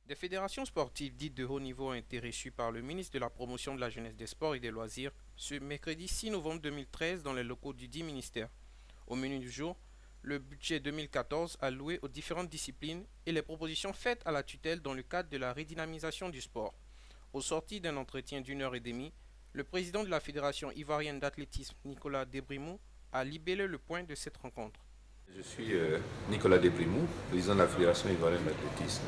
Des fédérations sportives dites de haut niveau ont été reçues par le ministre de la Promotion de la Jeunesse, des Sports et des Loisirs ce mercredi 6 novembre 2013 dans les locaux du dit ministère. Au menu du jour, le budget 2014 alloué aux différentes disciplines et les propositions faites à la tutelle dans le cadre de la redynamisation du sport. Au sorti d'un entretien d'une heure et demie, le président de la Fédération ivoirienne d'athlétisme, Nicolas Debrimou, a libellé le point de cette rencontre. Je suis Nicolas Debrimou, président de la Fédération ivoirienne d'athlétisme.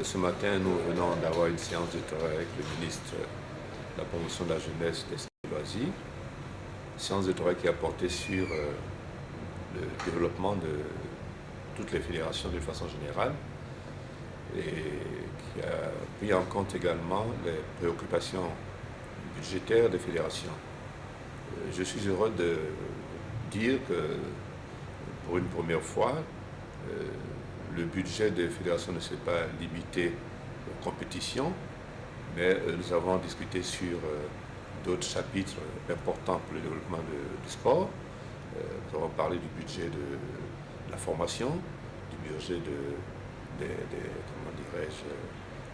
Ce matin, nous venons d'avoir une séance de travail avec le ministre de la Promotion de la Jeunesse, des Sports et des Loisirs. Séance de travail qui a porté sur le développement de toutes les fédérations de façon générale et qui a pris en compte également les préoccupations budgétaires des fédérations. Je suis heureux de dire que pour une première fois, le budget des fédérations ne s'est pas limité aux compétitions, mais nous avons discuté sur d'autres chapitres importants pour le développement du sport. Nous avons parlé du budget de la formation, du budget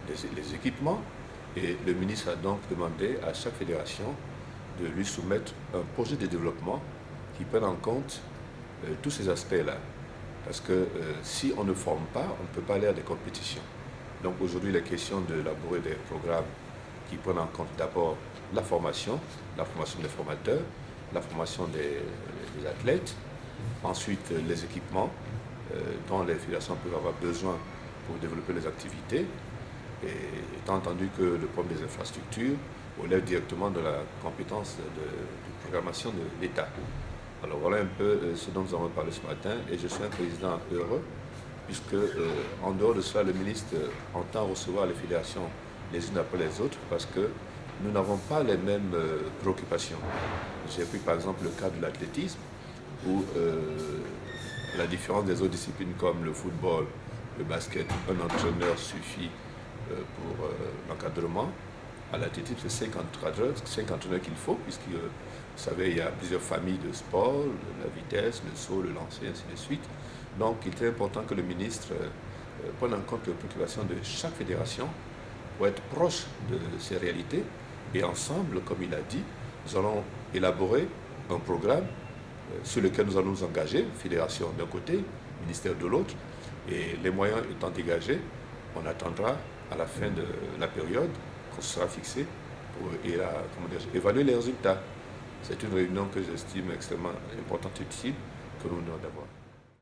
des équipements, et le ministre a donc demandé à chaque fédération de lui soumettre un projet de développement qui prenne en compte tous ces aspects-là. Parce que si on ne forme pas, on ne peut pas aller à des compétitions. Donc aujourd'hui, il est question d'élaborer des programmes qui prennent en compte d'abord la formation des formateurs, la formation des athlètes, ensuite les équipements dont les fédérations peuvent avoir besoin pour développer les activités, et étant entendu que le problème des infrastructures relève directement de la compétence de programmation de l'État. Alors voilà un peu ce dont nous avons parlé ce matin, et je suis un président heureux puisque en dehors de cela, le ministre entend recevoir les fédérations les unes après les autres parce que nous n'avons pas les mêmes préoccupations. J'ai pris par exemple le cas de l'athlétisme où la différence des autres disciplines comme le football, le basket, un entraîneur suffit pour l'encadrement. À l'athlétisme, c'est 5 entraîneurs qu'il faut, puisque vous savez, il y a plusieurs familles de sport, la vitesse, le saut, le lancer, ainsi de suite. Donc, il est important que le ministre prenne en compte les préoccupations de chaque fédération pour être proche de ces réalités. Et ensemble, comme il a dit, nous allons élaborer un programme sur lequel nous allons nous engager, fédération d'un côté, ministère de l'autre, et les moyens étant dégagés, on attendra à la fin de la période qu'on sera fixé pour évaluer les résultats. C'est une réunion que j'estime extrêmement importante et utile que nous venons d'avoir.